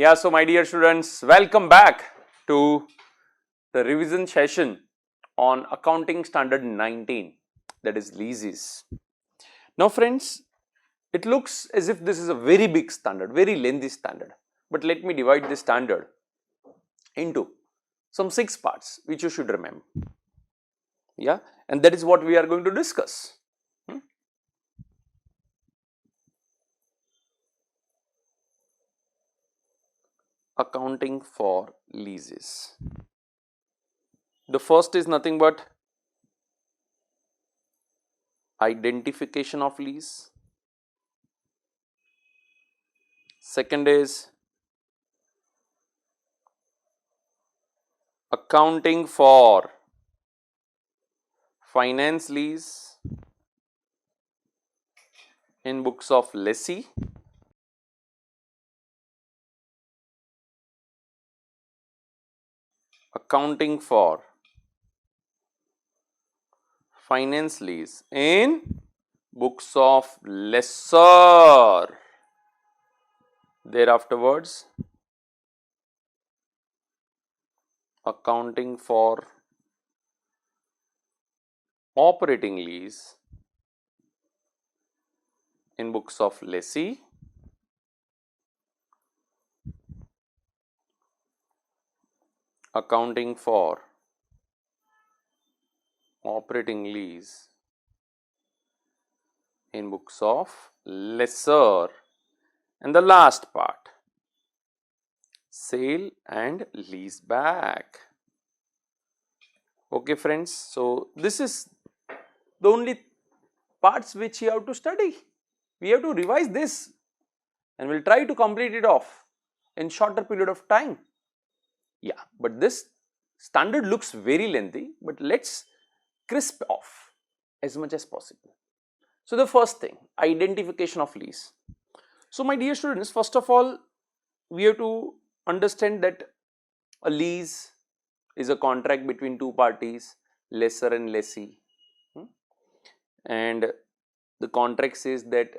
Yeah, so my dear students, welcome back to the revision session on Accounting Standard 19, that is leases. Now friends, it looks as if this is a very big standard, very lengthy standard, but let me divide this standard into some 6 parts which you should remember. Yeah, and that is what we are going to discuss. Accounting for leases. The first is nothing but identification of lease. Second is accounting for finance lease in books of lessee. Accounting for finance lease in books of lessor. Thereafterwards, accounting for operating lease in books of lessee. Accounting for operating lease in books of lessor, and the last part, sale and lease back. Okay friends, so this is the only parts which you have to study. We have to revise this and we will try to complete it off in shorter period of time. Yeah, but this standard looks very lengthy, but let's crisp off as much as possible. So the first thing, identification of lease. So my dear students, first of all, we have to understand that a lease is a contract between two parties, lessor and lessee, and the contract says that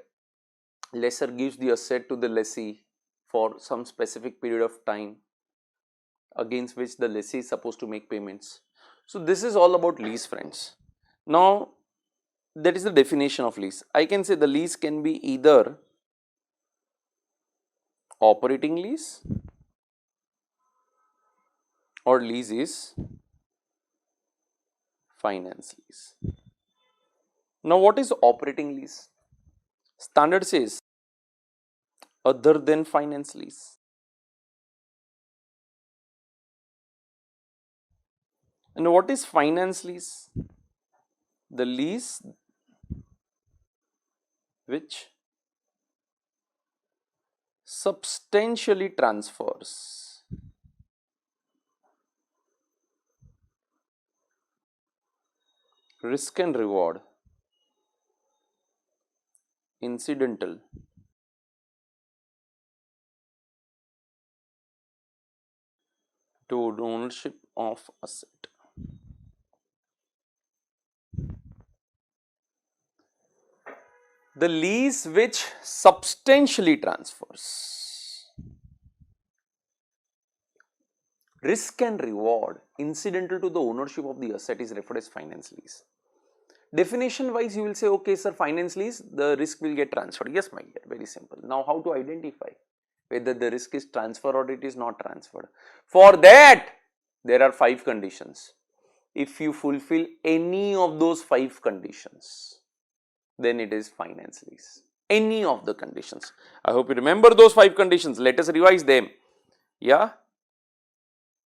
lessor gives the asset to the lessee for some specific period of time against which the lessee is supposed to make payments. So this is all about lease, friends. Now that is the definition of lease. I can say the lease can be either operating lease or lease is finance lease. Now what is operating lease? Standard says other than finance lease. And what is finance lease? The lease which substantially transfers risk and reward incidental to ownership of asset. The lease which substantially transfers risk and reward incidental to the ownership of the asset is referred as finance lease. Definition wise, you will say, okay sir, finance lease, the risk will get transferred. Yes my dear, very simple. Now how to identify whether the risk is transferred or it is not transferred? For that, there are 5 conditions. If you fulfill any of those 5 conditions, then it is finance lease. Any of the conditions. I hope you remember those 5 conditions. Let us revise them. Yeah.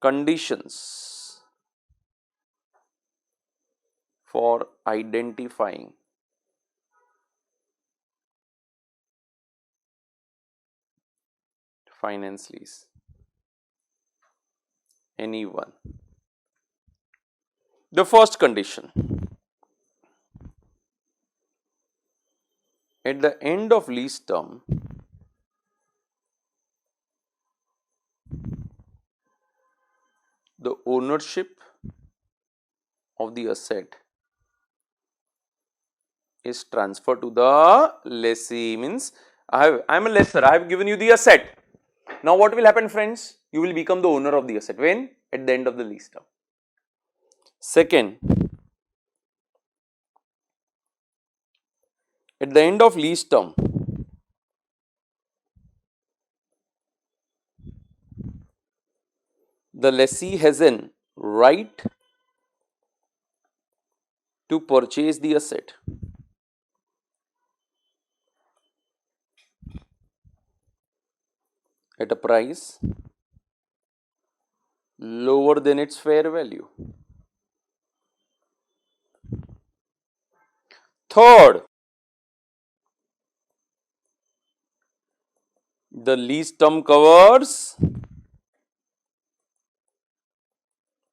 Conditions for identifying finance lease. Any one. The first condition, at the end of lease term, the ownership of the asset is transferred to the lessee. Means I am a lessor, I have given you the asset. Now what will happen, friends? You will become the owner of the asset. When? At the end of the lease term. Second, at the end of lease term, the lessee has an right to purchase the asset at a price lower than its fair value. Third, the lease term covers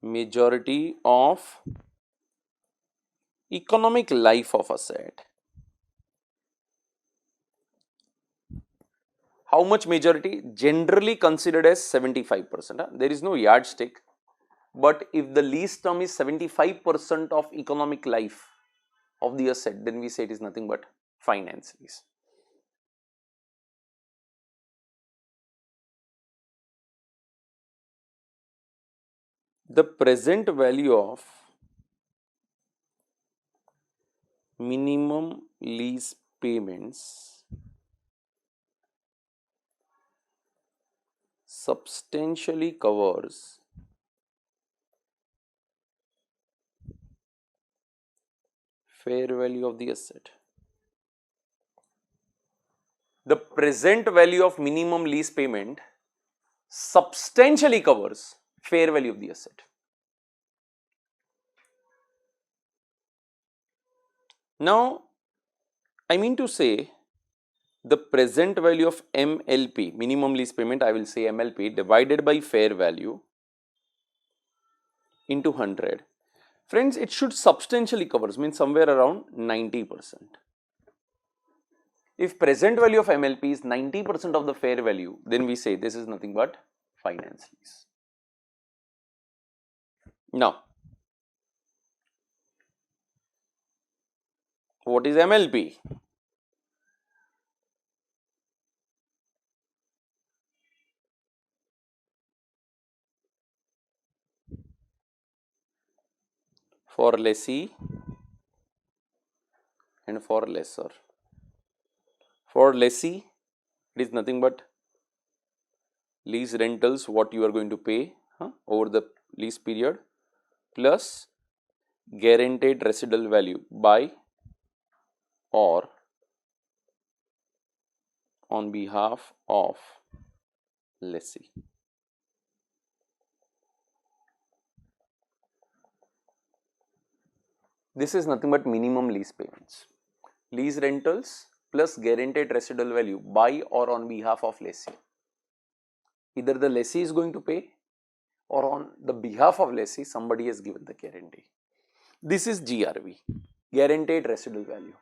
majority of economic life of asset. How much majority? Generally considered as 75%. There is no yardstick, but if the lease term is 75% of economic life of the asset, then we say it is nothing but finance lease. The present value of minimum lease payments substantially covers fair value of the asset. The present value of minimum lease payment substantially covers fair value of the asset. Now, I mean to say the present value of MLP, minimum lease payment, I will say MLP, divided by fair value into 100. Friends, it should substantially covers, means somewhere around 90%. If present value of MLP is 90% of the fair value, then we say this is nothing but finance lease. Now, what is MLP? For lessee and for lessor. For lessee, it is nothing but lease rentals what you are going to pay over the lease period plus guaranteed residual value by or on behalf of lessee. This is nothing but minimum lease payments. Lease rentals plus guaranteed residual value by or on behalf of lessee. Either the lessee is going to pay or on the behalf of lessee somebody has given the guarantee. This is GRV, guaranteed residual value.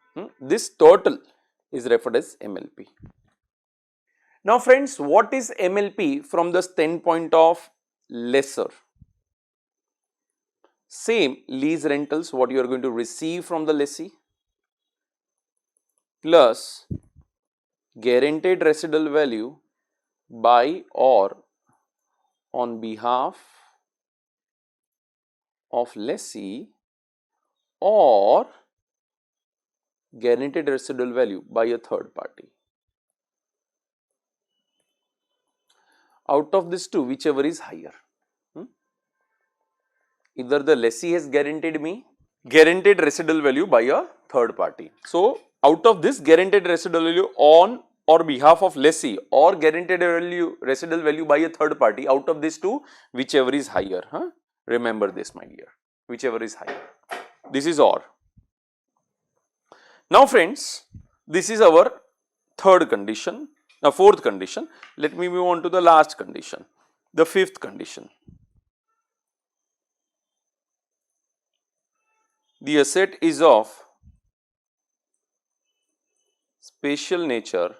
This total is referred as MLP. Now friends, what is MLP from the standpoint of lessor? Same lease rentals what you are going to receive from the lessee plus guaranteed residual value by or on behalf of lessee or guaranteed residual value by a third party. Out of these two, whichever is higher. Either the lessee has guaranteed me guaranteed residual value by a third party. So, out of this guaranteed residual value on or behalf of lessee or guaranteed residual value by a third party, out of these two, whichever is higher. Remember this, my dear, whichever is higher. This is OR. Now friends, this is our third condition. Now fourth condition. Let me move on to the last condition, the fifth condition. The asset is of special nature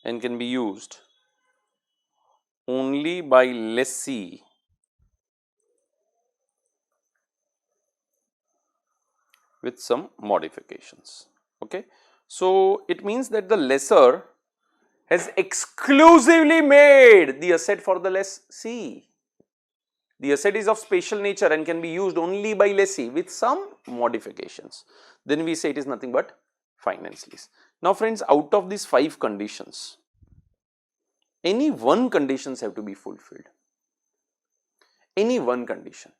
and can be used only by lessee with some modifications. Okay. So, it means that the lessor has exclusively made the asset for the lessee. The asset is of special nature and can be used only by lessee with some modifications. Then we say it is nothing but finance lease. Now friends, out of these 5 conditions, any one conditions have to be fulfilled. Any one condition.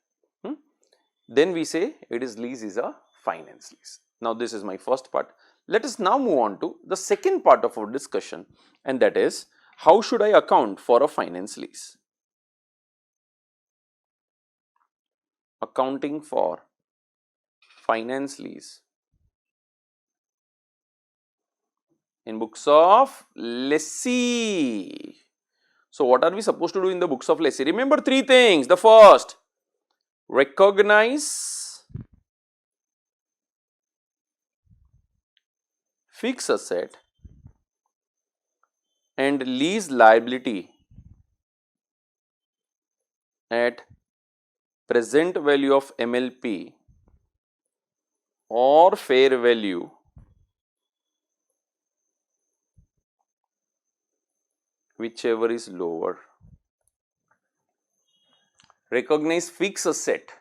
Then we say it is lease is a finance lease. Now this is my first part. Let us now move on to the second part of our discussion, and that is how should I account for a finance lease? Accounting for finance lease in books of lessee. So what are we supposed to do in the books of lessee? Remember 3 things. The first, recognize fixed asset and lease liability at present value of MLP or fair value whichever is lower. Recognize fixed asset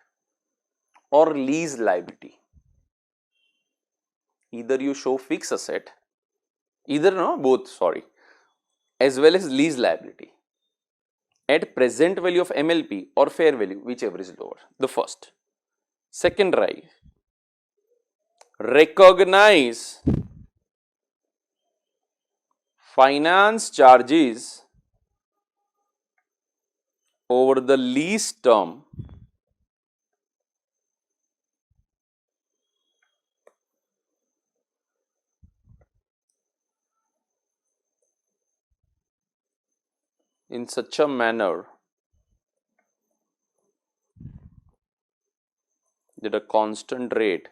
or lease liability. Either you show fixed asset, both, as well as lease liability at present value of MLP or fair value, whichever is lower. The first. Second, recognize finance charges over the lease term in such a manner that a constant rate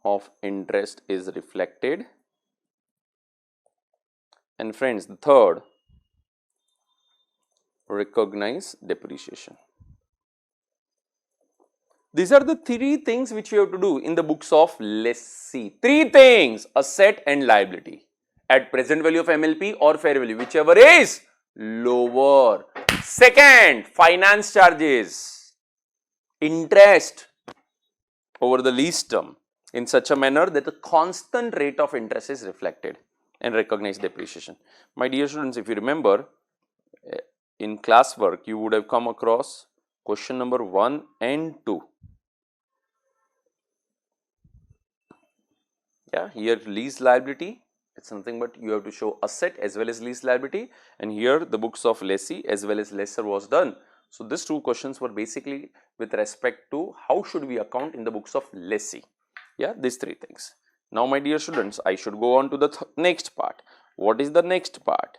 of interest is reflected. And friends, the third, recognize depreciation. These are the 3 things which you have to do in the books of lessee. 3 things: asset and liability at present value of MLP or fair value, whichever is lower. Second, finance charges, interest over the lease term in such a manner that the constant rate of interest is reflected, and recognize depreciation. My dear students, if you remember, in classwork you would have come across question number 1 and 2. Yeah, here lease liability, it's nothing but you have to show asset as well as lease liability, and here the books of lessee as well as lessor was done. So these 2 questions were basically with respect to how should we account in the books of lessee. Yeah, these 3 things. Now my dear students, I should go on to the next part. What is the next part?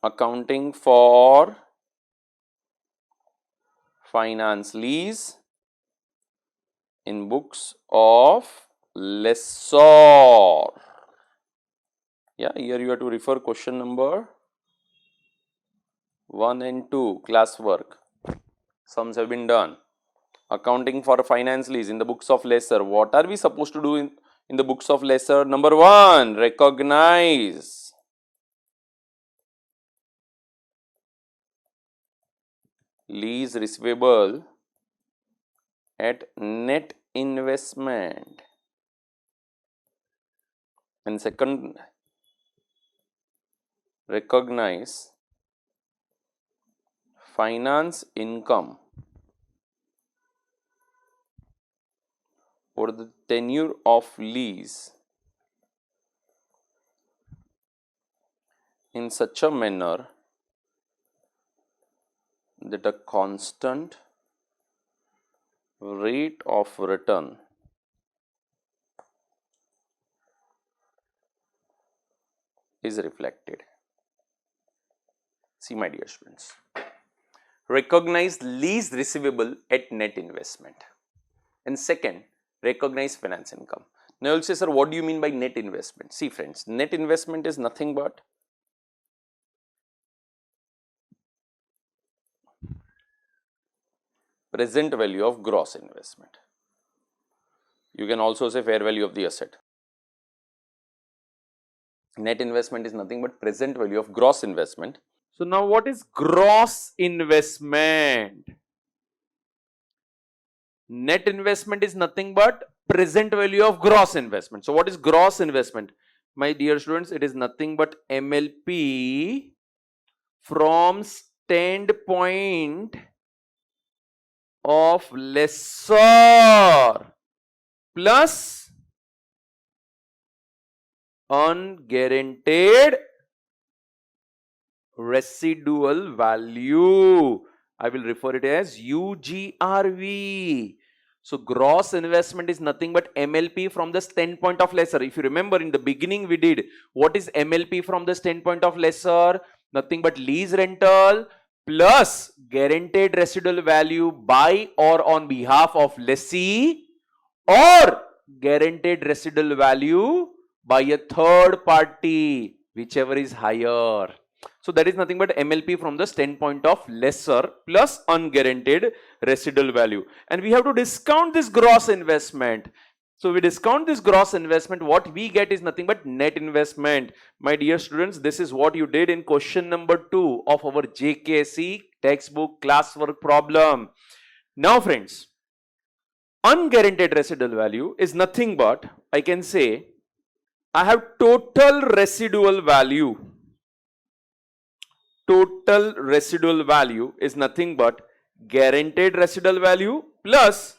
Accounting for finance lease in books of lessor. Yeah, here you have to refer question number 1 and 2, classwork. Sums have been done. Accounting for finance lease in the books of lessor. What are we supposed to do in the books of lessor? Number 1, recognize lease receivable at net investment. And second, recognize finance income over the tenure of lease in such a manner that a constant rate of return is reflected. See my dear students, recognize lease receivable at net investment, and second, recognize finance income. Now you will say, sir, what do you mean by net investment? See friends, net investment is nothing but present value of gross investment. You can also say fair value of the asset. Net investment is nothing but present value of gross investment. So now what is gross investment? Net investment is nothing but present value of gross investment. So what is gross investment? My dear students, it is nothing but MLP from standpoint of lessor plus unguaranteed residual value. I will refer it as UGRV. So gross investment is nothing but MLP from the standpoint of lessor. If you remember in the beginning we did, what is MLP from the standpoint of lessor? Nothing but lease rental plus guaranteed residual value by or on behalf of lessee, or guaranteed residual value by a third party, whichever is higher. So that is nothing but MLP from the standpoint of lessor plus unguaranteed residual value. And we have to discount this gross investment. So we discount this gross investment, what we get is nothing but net investment. My dear students, this is what you did in question number 2 of our JKC textbook classwork problem. Now friends, unguaranteed residual value is nothing but, I can say, I have total residual value. Total residual value is nothing but guaranteed residual value plus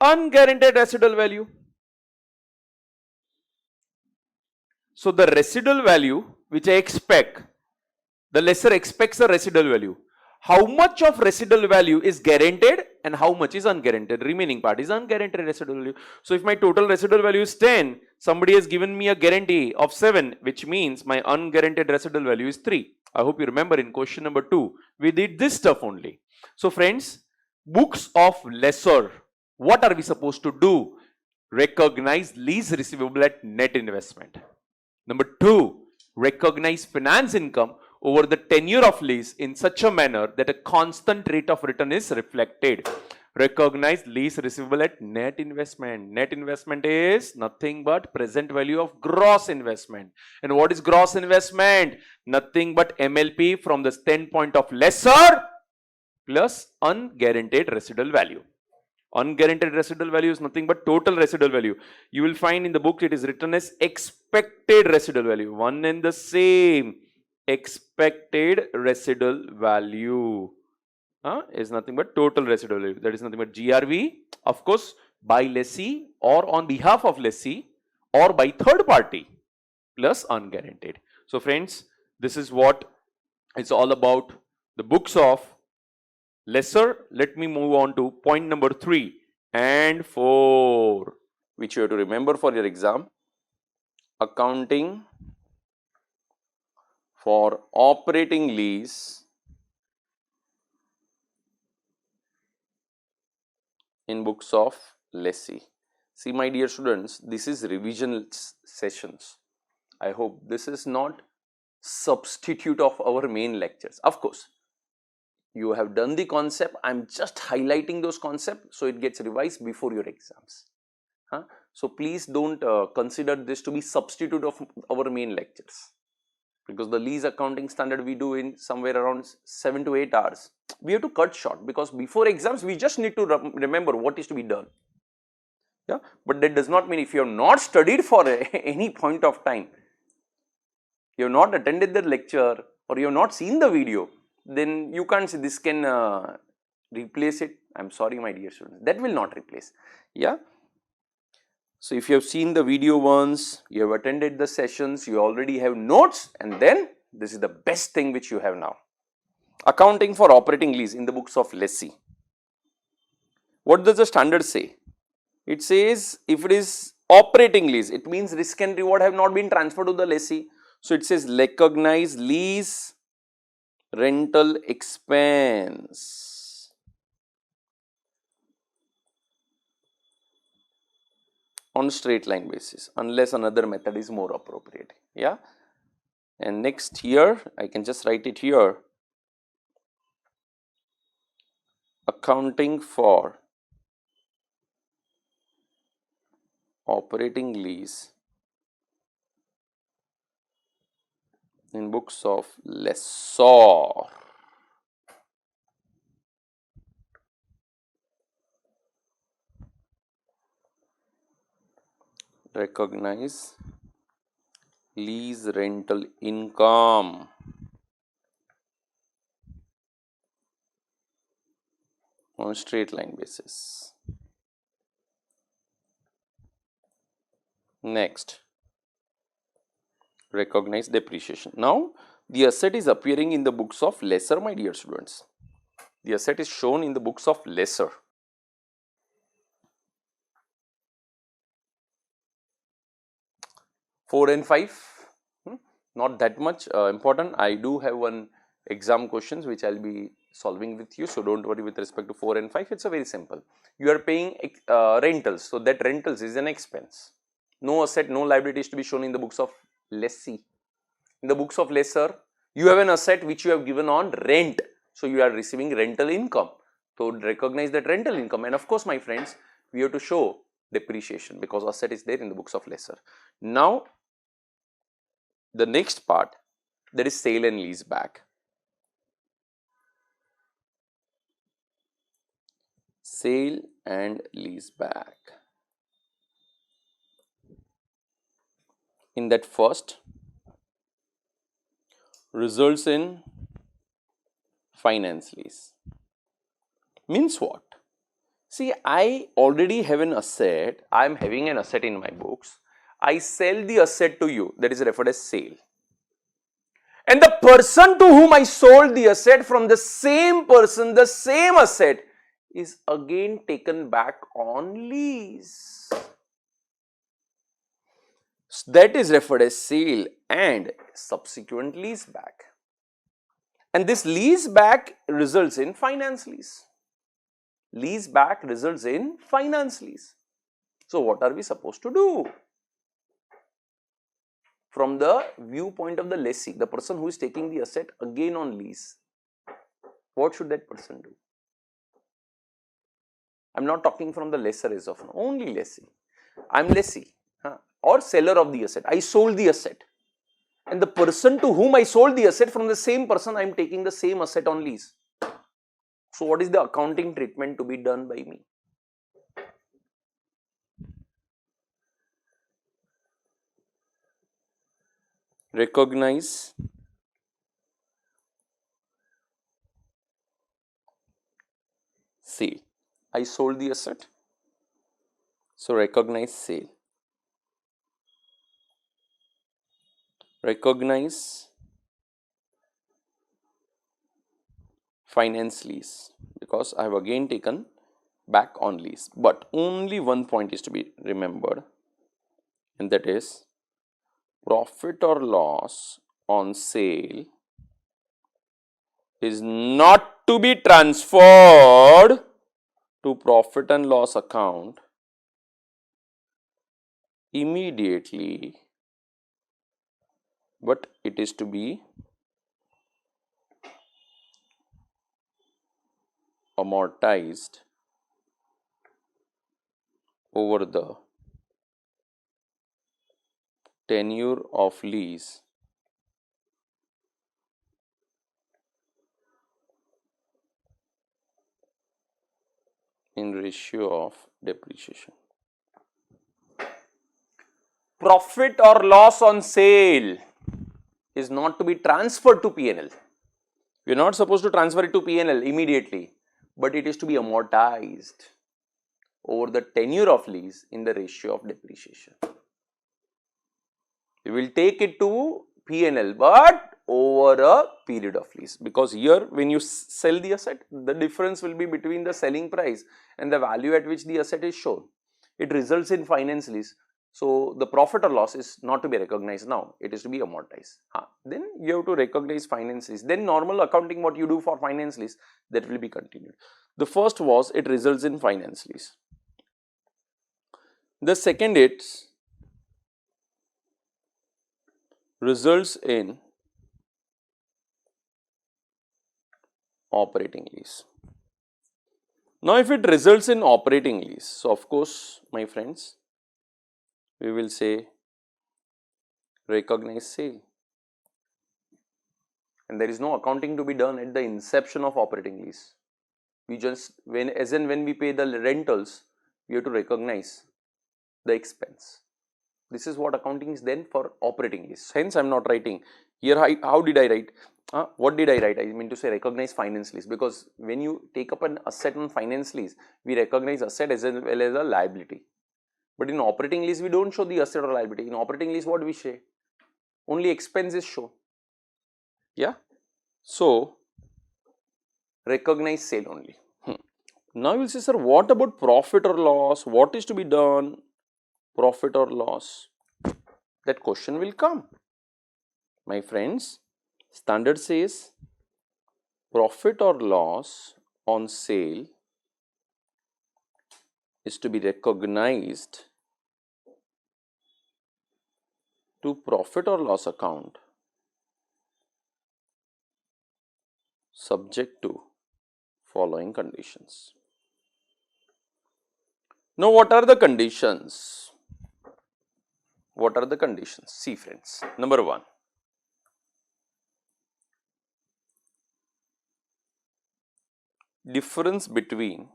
unguaranteed residual value. So the residual value which I expect, the lessor expects a residual value. How much of residual value is guaranteed and how much is unguaranteed? Remaining part is unguaranteed residual value. So if my total residual value is 10, somebody has given me a guarantee of 7, which means my unguaranteed residual value is 3. I hope you remember in question number 2, we did this stuff only. So friends, books of lessor, what are we supposed to do? Recognize lease receivable at net investment. Number 2, recognize finance income over the tenure of lease in such a manner that a constant rate of return is reflected. Recognize lease receivable at net investment. Net investment is nothing but present value of gross investment. And what is gross investment? Nothing but MLP from the standpoint of lessor plus unguaranteed residual value. Unguaranteed residual value is nothing but total residual value. You will find in the book it is written as expected residual value. One and the same. Expected residual value is nothing but total residual value. That is nothing but GRV, of course, by lessee or on behalf of lessee or by third party plus unguaranteed. So friends, this is what it's all about, the books of lessor. Let me move on to point number 3 and 4, which you have to remember for your exam. Accounting for operating lease in books of lessee. See my dear students, this is revision sessions. I hope this is not substitute of our main lectures. Of course, you have done the concept, I am just highlighting those concepts so it gets revised before your exams. So please don't consider this to be substitute of our main lectures, because the lease accounting standard we do in somewhere around 7 to 8 hours. We have to cut short because before exams we just need to remember what is to be done. Yeah, but that does not mean if you have not studied for any point of time, you have not attended the lecture or you have not seen the video, then you can't say this can replace it. I am sorry my dear students, that will not replace. Yeah. So if you have seen the video once, you have attended the sessions, you already have notes, and then this is the best thing which you have now. Accounting for operating lease in the books of lessee. What does the standard say? It says if it is operating lease, it means risk and reward have not been transferred to the lessee. So it says recognize lease rental expense on straight line basis unless another method is more appropriate. Yeah. And next here I can just write it here, accounting for operating lease in books of lessor. Recognize lease rental income on straight line basis. Next, recognize depreciation. Now, the asset is appearing in the books of lessor, my dear students. The asset is shown in the books of lessor. Four and five, not that much important. I do have one exam questions which I will be solving with you. So, do not worry with respect to 4 and 5, it is a very simple. You are paying rentals. So, that rentals is an expense. No asset, no liability is to be shown in the books of lessee. In the books of lessor, you have an asset which you have given on rent. So, you are receiving rental income. So, recognize that rental income, and of course, my friends, we have to show depreciation because asset is there in the books of lessor. Now, the next part, that is sale and lease back. Sale and lease back. In that first, results in finance lease. Means what? See, I already have an asset, I am having an asset in my books, I sell the asset to you, that is referred as sale. And the person to whom I sold the asset, from the same person, the same asset is again taken back on lease. So that is referred as sale and subsequent lease back. And this lease back results in finance lease. Lease back results in finance lease. So, what are we supposed to do? From the viewpoint of the lessee, the person who is taking the asset again on lease, what should that person do? I am not talking from the lessor as of now, only lessee. I am lessee or seller of the asset. I sold the asset, and the person to whom I sold the asset, from the same person I am taking the same asset on lease. So, what is the accounting treatment to be done by me? Recognize sale. I sold the asset, so recognize sale. Recognize finance lease because I have again taken back on lease, but only one point is to be remembered, and that is profit or loss on sale is not to be transferred to profit and loss account immediately, but it is to be amortized over the tenure of lease in ratio of depreciation. Profit or loss on sale is not to be transferred to P&L. We are not supposed to transfer it to P&L immediately, but it is to be amortized over the tenure of lease in the ratio of depreciation. We will take it to P&L, but over a period of lease, because here when you sell the asset, the difference will be between the selling price and the value at which the asset is shown. It results in finance lease. So, the profit or loss is not to be recognized now, it is to be amortized. Then you have to recognize finance lease. Then normal accounting, what you do for finance lease, that will be continued. The first was it results in finance lease. The second, it results in operating lease. Now, if it results in operating lease, so of course, my friends, we will say recognize sale, and there is no accounting to be done at the inception of operating lease. We just when we pay the rentals, we have to recognize the expense. This is what accounting is then for operating lease. Hence, I am not writing here. How did I write? What did I write? I mean to say recognize finance lease, because when you take up an asset on finance lease, we recognize asset as well as a liability. But in operating lease, we don't show the asset or liability. In operating lease, what do we say? Only expense is shown. Yeah. So, recognize sale only. Now you will say, sir, what about profit or loss? What is to be done? Profit or loss? That question will come. My friends, standard says profit or loss on sale is to be recognized to profit or loss account subject to following conditions. Now, what are the conditions? What are the conditions? See friends, number 1, difference between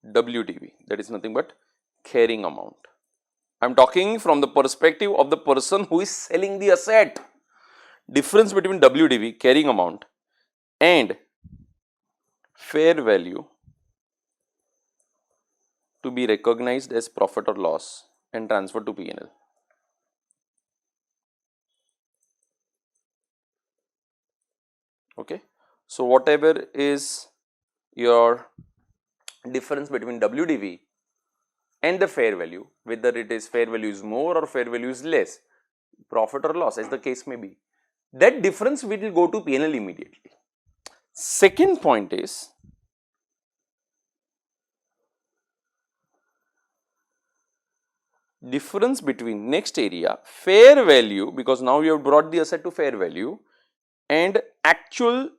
WDV, that is nothing but carrying amount. I am talking from the perspective of the person who is selling the asset. Difference between WDV, carrying amount, and fair value to be recognized as profit or loss and transferred to P&L. Okay. So, whatever is your difference between WDV and the fair value, whether it is fair value is more or fair value is less, profit or loss as the case may be, that difference will go to P&L immediately. Second point is difference between next area, fair value, because now you have brought the asset to fair value, and actual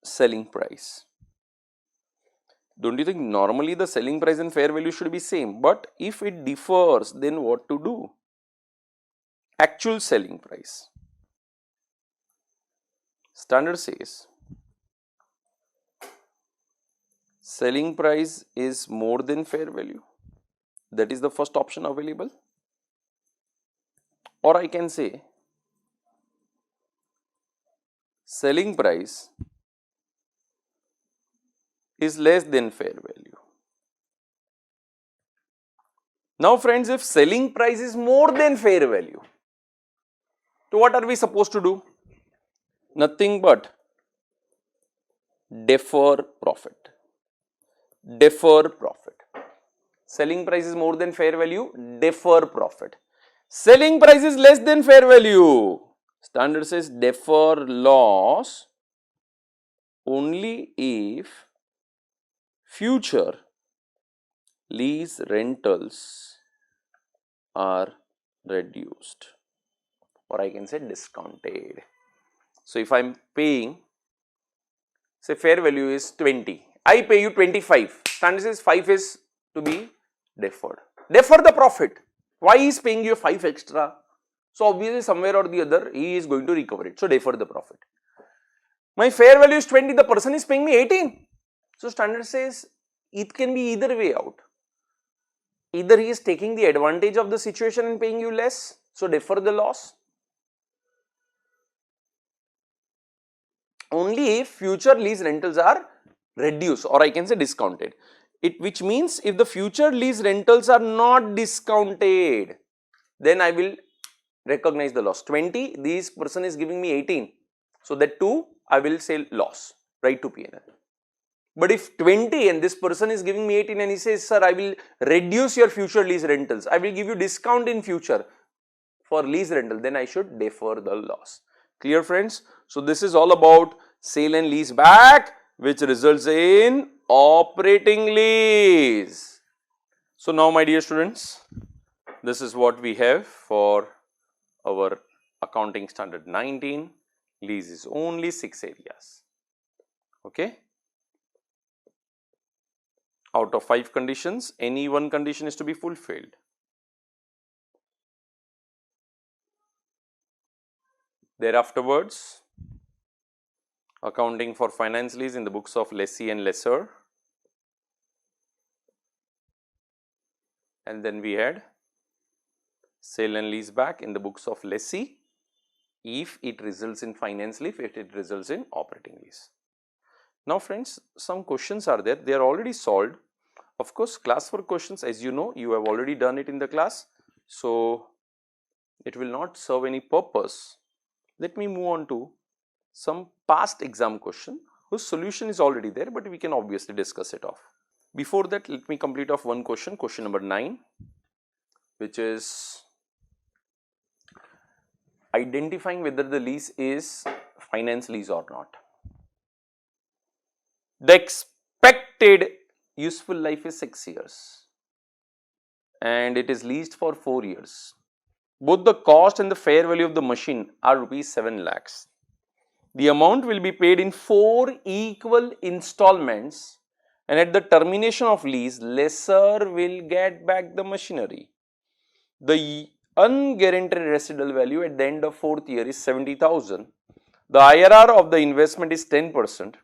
selling price. Don't you think normally the selling price and fair value should be same, but if it differs, then what to do? Actual selling price. Standard says selling price is more than fair value. That is the first option available. Or I can say selling price is less than fair value. Now friends, if selling price is more than fair value, so what are we supposed to do? Nothing but defer profit. Defer profit. Selling price is more than fair value, defer profit. Selling price is less than fair value. Standard says defer loss only if future lease rentals are reduced, or I can say discounted. So, if I am paying, say fair value is 20, I pay you 25, standard says 5 is to be deferred. Defer the profit. Why he is paying you 5 extra? So, obviously somewhere or the other he is going to recover it. So, defer the profit. My fair value is 20, the person is paying me 18. So, standard says it can be either way out. Either he is taking the advantage of the situation and paying you less, so defer the loss. Only if future lease rentals are reduced, or I can say discounted. Which means if the future lease rentals are not discounted, then I will recognize the loss. 20, this person is giving me 18. So, that 2 I will say loss, right to P&L. But if 20 and this person is giving me 18 and he says, sir, I will reduce your future lease rentals, I will give you discount in future for lease rental, then I should defer the loss. Clear friends? So, this is all about sale and lease back, which results in operating lease. So, now my dear students, this is what we have for our accounting standard 19. Lease is only 6 areas. Okay. Out of 5 conditions, any one condition is to be fulfilled. Thereafterwards, accounting for finance lease in the books of lessee and lessor, and then we had sale and lease back in the books of lessee if it results in finance lease, if it results in operating lease. Now friends, some questions are there, they are already solved. Of course, class work questions, as you know, you have already done it in the class, so it will not serve any purpose. Let me move on to some past exam question whose solution is already there, but we can obviously discuss it off. Before that, let me complete off one question, question number 9, which is identifying whether the lease is finance lease or not. The expected useful life is 6 years and it is leased for 4 years. Both the cost and the fair value of the machine are rupees 7 lakhs. The amount will be paid in 4 equal installments, and at the termination of lease, lessor will get back the machinery. The unguaranteed residual value at the end of 4th year is 70,000. The IRR of the investment is 10%.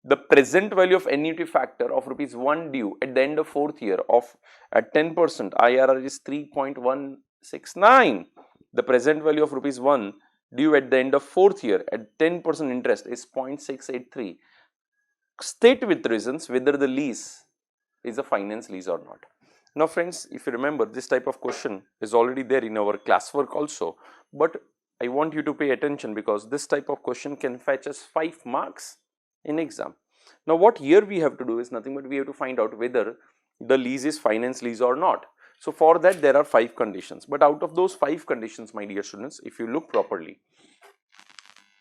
The present value of annuity factor of rupees 1 due at the end of 4th year of at 10%, IRR is 3.169. The present value of rupees 1 due at the end of 4th year at 10% interest is 0.683. State with reasons whether the lease is a finance lease or not. Now friends, if you remember, this type of question is already there in our classwork also, but I want you to pay attention because this type of question can fetch us 5 marks in exam. Now what here we have to do is nothing but we have to find out whether the lease is finance lease or not. So for that there are 5 conditions, but out of those 5 conditions, my dear students, if you look properly,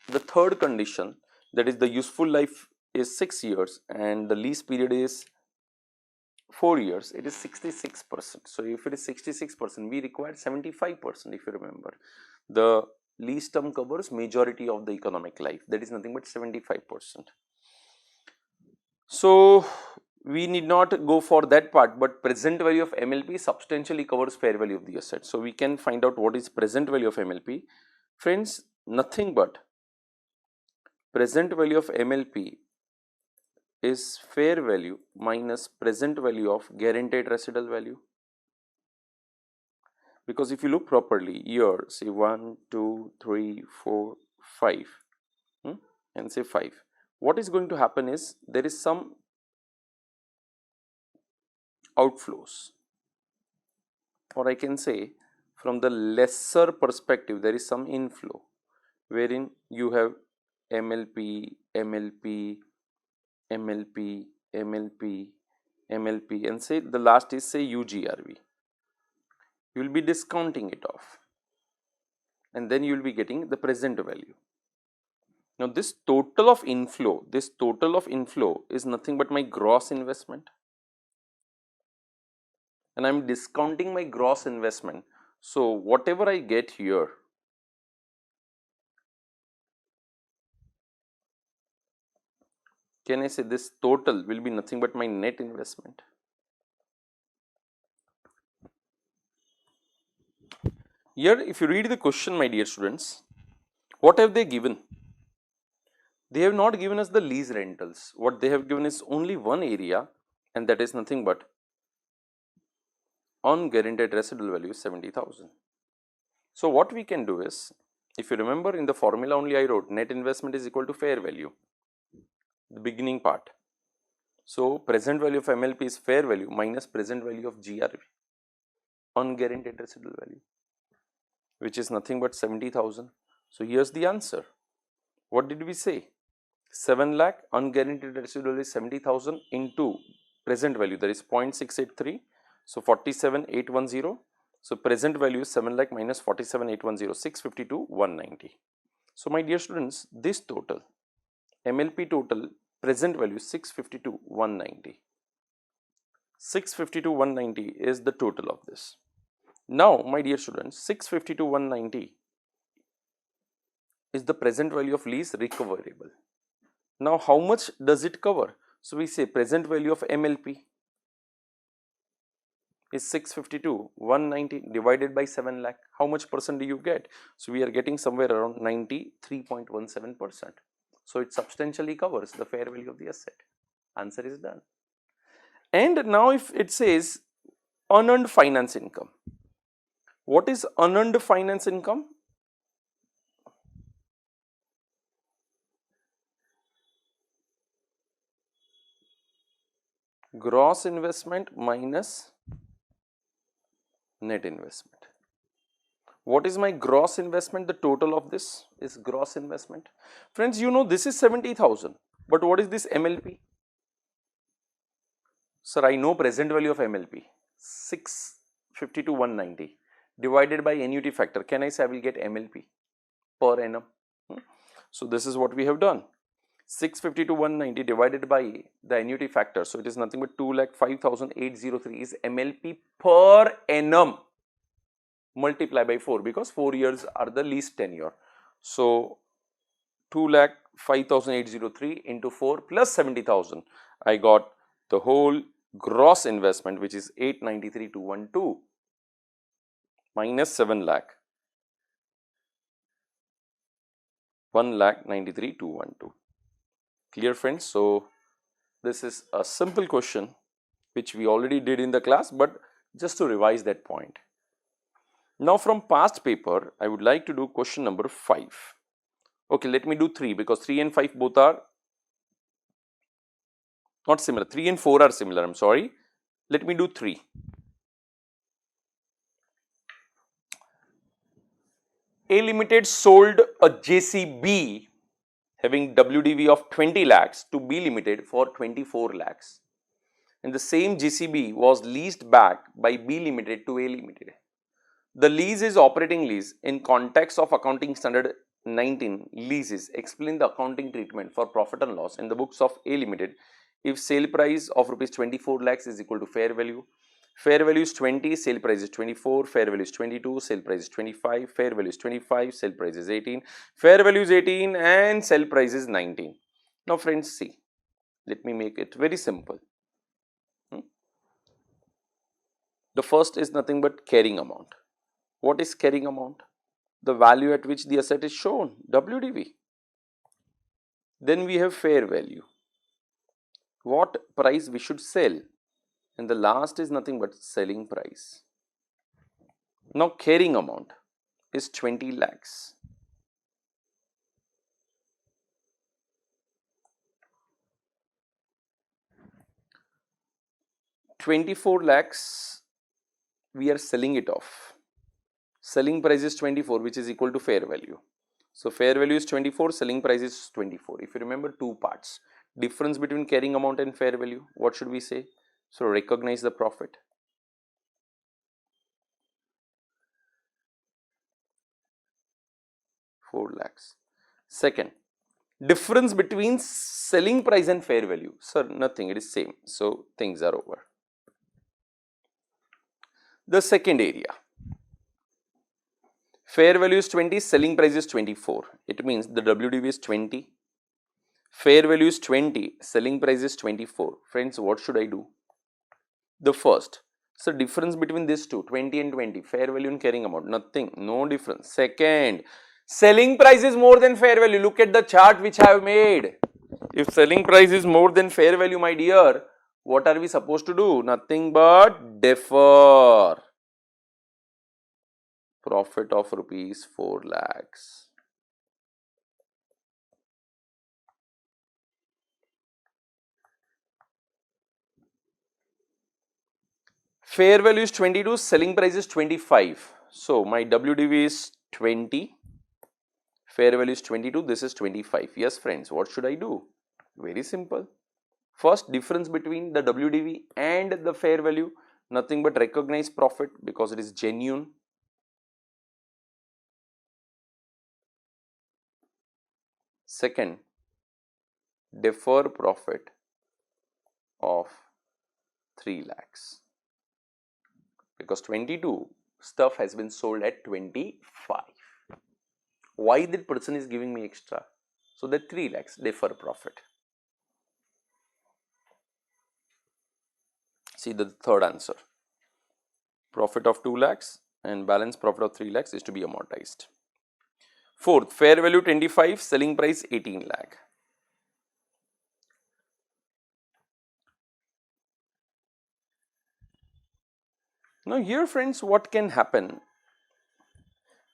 the third condition, that is the useful life is 6 years and the lease period is 4 years, it is 66%. So if it is 66%, we require 75%. If you remember, the lease term covers majority of the economic life, that is nothing but 75%. So we need not go for that part, but present value of MLP substantially covers fair value of the asset. So we can find out what is present value of MLP. Friends, nothing but present value of MLP is fair value minus present value of guaranteed residual value. Because if you look properly here, say 1, 2, 3, 4, 5 and say 5, what is going to happen is there is some outflows, or I can say from the lesser perspective there is some inflow wherein you have MLP, MLP, MLP, MLP, MLP, and say the last is say UGRV. You will be discounting it off and then you will be getting the present value. Now this total of inflow is nothing but my gross investment, and I am discounting my gross investment. So whatever I get here, can I say this total will be nothing but my net investment. Here if you read the question, my dear students, what have they given? They have not given us the lease rentals. What they have given is only one area, and that is nothing but unguaranteed residual value is 70,000. So what we can do is, if you remember in the formula only I wrote net investment is equal to fair value, the beginning part. So present value of MLP is fair value minus present value of GRV, unguaranteed residual value, which is nothing but 70,000. So here's the answer. What did we say? 7 lakh unguaranteed residual is 70,000 into present value, that is 0.683. So 47,810. So present value is 7 lakh minus 47,810, 652,190. So my dear students, this total MLP total present value 652,190. 652,190 is the total of this. Now my dear students, 652,190 is the present value of lease recoverable. Now how much does it cover? So we say present value of MLP. is 652, 190 divided by 7 lakh. How much percent do you get? So we are getting somewhere around 93.17%. So it substantially covers the fair value of the asset. Answer is done. And now if it says unearned finance income, what is unearned finance income? Gross investment minus net investment. What is my gross investment? The total of this is gross investment. Friends, you know this is 70,000, but what is this MLP? Sir, I know present value of MLP 652 190 divided by annuity factor. Can I say I will get MLP per annum? So this is what we have done. 652 190 divided by the annuity factor. So it is nothing but 2,05,803 is MLP per annum. Multiply by 4 because 4 years are the lease tenure. So 2,05,803 into 4 plus 70,000. I got the whole gross investment, which is 893,212 minus 7 lakh, 1,93,212. Clear, friends? So this is a simple question which we already did in the class, but just to revise that point. Now from past paper, I would like to do question number 5. Okay, let me do 3 because 3 and 5 both are not similar. 3 and 4 are similar, I am sorry. Let me do 3. A Limited sold a JCB having WDV of 20 lakhs to B Limited for 24 lakhs. And the same JCB was leased back by B Limited to A Limited. The lease is operating lease in context of accounting standard 19 leases. Explain the accounting treatment for profit and loss in the books of A Limited if sale price of rupees 24 lakhs is equal to fair value. Fair value is 20, sale price is 24, fair value is 22, sale price is 25, fair value is 25, sale price is 18, fair value is 18 and sale price is 19. Now friends, see, let me make it very simple. The first is nothing but carrying amount. What is carrying amount? The value at which the asset is shown, WDV. Then we have fair value. What price we should sell? And the last is nothing but selling price. Now carrying amount is 20 lakhs. $24 lakhs we are selling it off. Selling price is 24, which is equal to fair value. So fair value is 24, selling price is 24. If you remember, two parts. Difference between carrying amount and fair value, what should we say? So recognize the profit. $4 lakhs. Second, difference between selling price and fair value. Sir, nothing, it is same. So things are over. The second area. Fair value is 20, selling price is 24. It means the WDV is 20. Fair value is 20, selling price is 24. Friends, what should I do? The first, so difference between these two, 20 and 20, fair value and carrying amount, nothing, no difference. Second, selling price is more than fair value. Look at the chart which I have made. If selling price is more than fair value, my dear, what are we supposed to do? Nothing but defer profit of rupees 4 lakhs. Fair value is 22, selling price is 25. So my WDV is 20, fair value is 22, this is 25. Yes friends, what should I do? Very simple. First, difference between the WDV and the fair value, nothing but recognize profit because it is genuine. Second, defer profit of 3 lakhs because 22 stuff has been sold at 25. Why that person is giving me extra? So that 3 lakhs defer profit. See the third answer. profit of 2 lakhs and balance profit of 3 lakhs is to be amortized. Fourth, fair value 25, selling price 18 lakh. Now here friends, what can happen?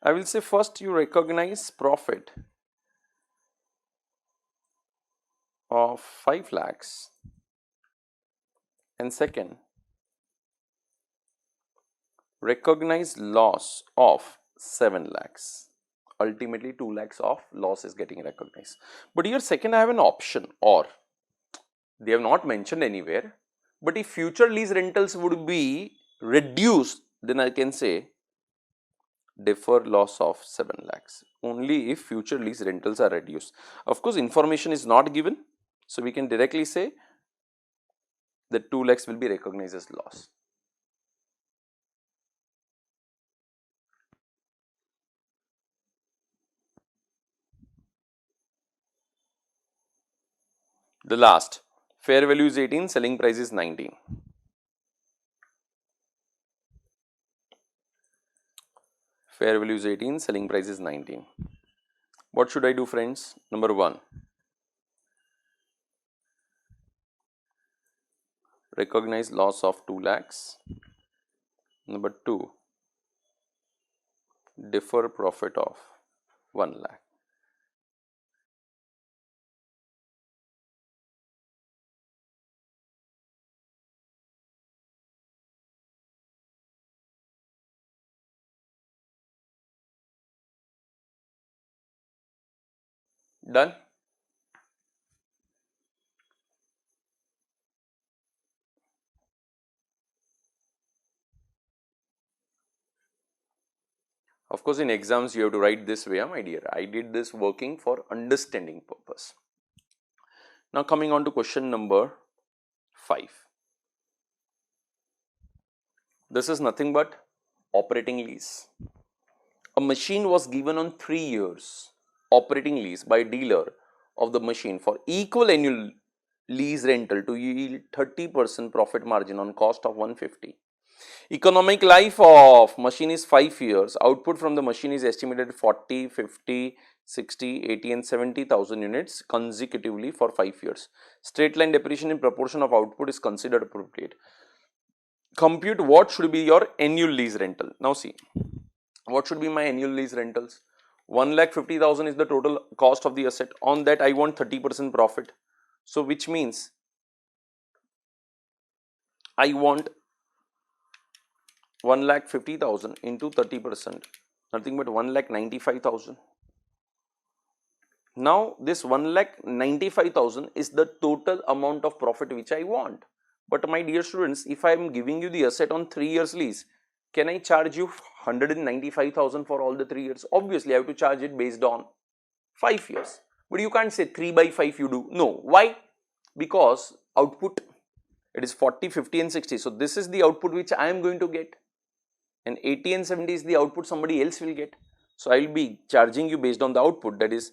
I will say first you recognize profit of 5 lakhs and second recognize loss of 7 lakhs. Ultimately 2 lakhs of loss is getting recognized. But here second I have an option, or they have not mentioned anywhere, but if future lease rentals would be reduced, then I can say defer loss of 7 lakhs only if future lease rentals are reduced. Of course, information is not given, so we can directly say that 2 lakhs will be recognized as loss. The last, fair value is 18, selling price is 19. Fair value is 18, selling price is 19. What should I do friends? Number 1, recognize loss of 2 lakhs. Number 2, defer profit of 1 lakh. Done? Of course, in exams you have to write this way, my dear. I did this working for understanding purpose. Now coming on to question number 5. This is nothing but operating lease. A machine was given on 3 years operating lease by dealer of the machine for equal annual lease rental to yield 30% profit margin on cost of 150. Economic life of machine is 5 years. Output from the machine is estimated 40, 50, 60, 80 and 70,000 units consecutively for 5 years. Straight line depreciation in proportion of output is considered appropriate. Compute what should be your annual lease rental. Now see, what should be my annual lease rentals? 1,50,000 is the total cost of the asset. On that I want 30% profit. So which means I want 1,50,000 into 30%, nothing but 1,95,000. Now this 1,95,000 is the total amount of profit which I want. But my dear students, if I am giving you the asset on 3 years lease, can I charge you 195,000 for all the 3 years? Obviously I have to charge it based on 5 years. But you can't say 3 by 5 you do. No. Why? Because output, it is 40, 50 and 60. So this is the output which I am going to get. And 80 and 70 is the output somebody else will get. So I will be charging you based on the output, that is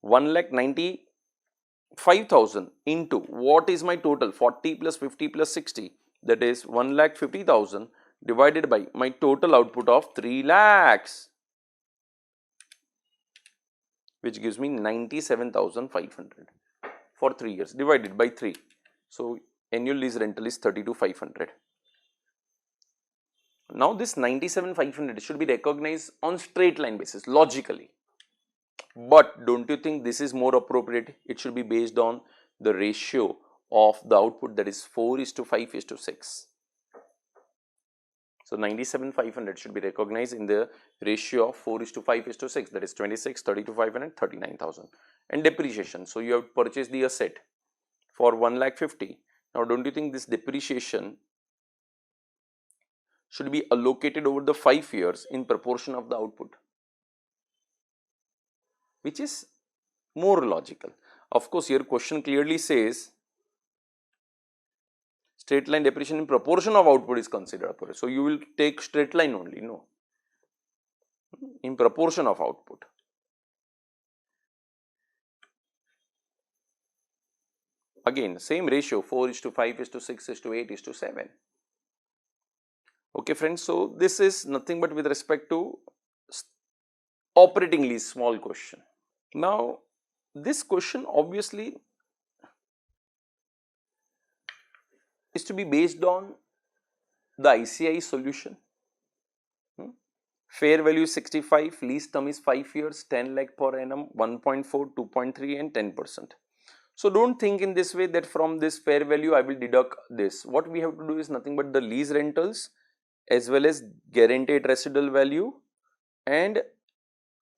1,95,000 into what is my total, 40 plus 50 plus 60, that is 1,50,000 divided by my total output of 3 lakhs, which gives me 97,500 for 3 years divided by 3. So annual lease rental is 32,500. Now this 97,500 should be recognized on straight line basis logically. But don't you think this is more appropriate? It should be based on the ratio of the output, that is 4:5:6. So 97,500 should be recognized in the ratio of 4:5:6, that is 26, 32,500, 39,000. And depreciation. So you have purchased the asset for 1,50,000. Now don't you think this depreciation should be allocated over the 5 years in proportion of the output, which is more logical. Of course, your question clearly says straight line depreciation in proportion of output is considered appropriate. So you will take straight line only, no, in proportion of output. Again, same ratio, 4:5:6:8:7. Okay friends, so this is nothing but with respect to operating lease, small question. Now this question obviously is to be based on the ICI solution. Fair value is 65, lease term is 5 years, 10 lakh per annum, 1.4, 2.3 and 10%. So don't think in this way that from this fair value I will deduct this. What we have to do is nothing but the lease rentals as well as guaranteed residual value and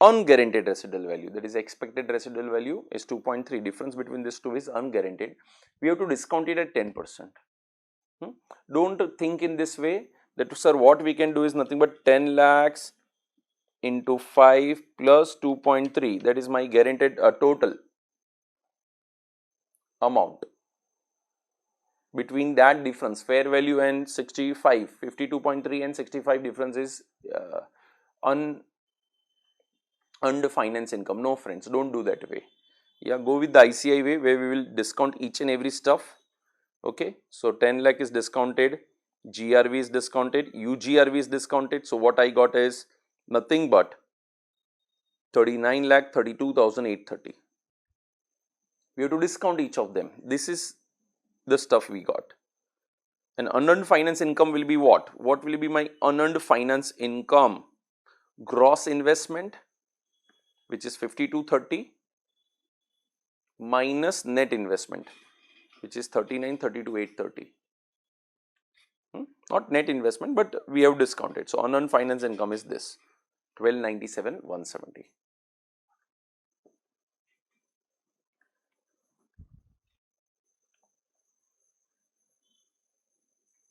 unguaranteed residual value, that is expected residual value is 2.3, difference between these two is unguaranteed. We have to discount it at 10%. Don't think in this way that sir what we can do is nothing but 10 lakhs into 5 plus 2.3, that is my guaranteed total amount. Between that difference fair value and 65, 52.3 and 65 difference is unearned finance income. No friends, don't do that way. Yeah, go with the ICI way where we will discount each and every stuff. Okay, so 10 lakh is discounted, GRV is discounted, UGRV is discounted. So what I got is nothing but 39 lakh 32,830. We have to discount each of them. This is the stuff we got. And unearned finance income will be what? What will be my unearned finance income? Gross investment, which is 5230, minus net investment, which is 39, 32, 830. Not net investment, but we have discounted. So unearned finance income is this 1297, 170.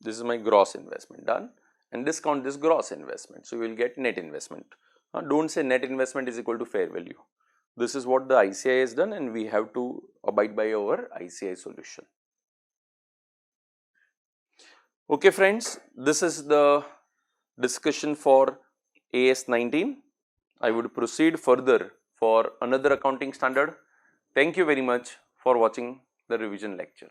This is my gross investment done, and discount this gross investment. So you will get net investment. Don't say net investment is equal to fair value. This is what the ICI has done, and we have to abide by our ICI solution. Okay friends, this is the discussion for AS 19. I would proceed further for another accounting standard. Thank you very much for watching the revision lecture.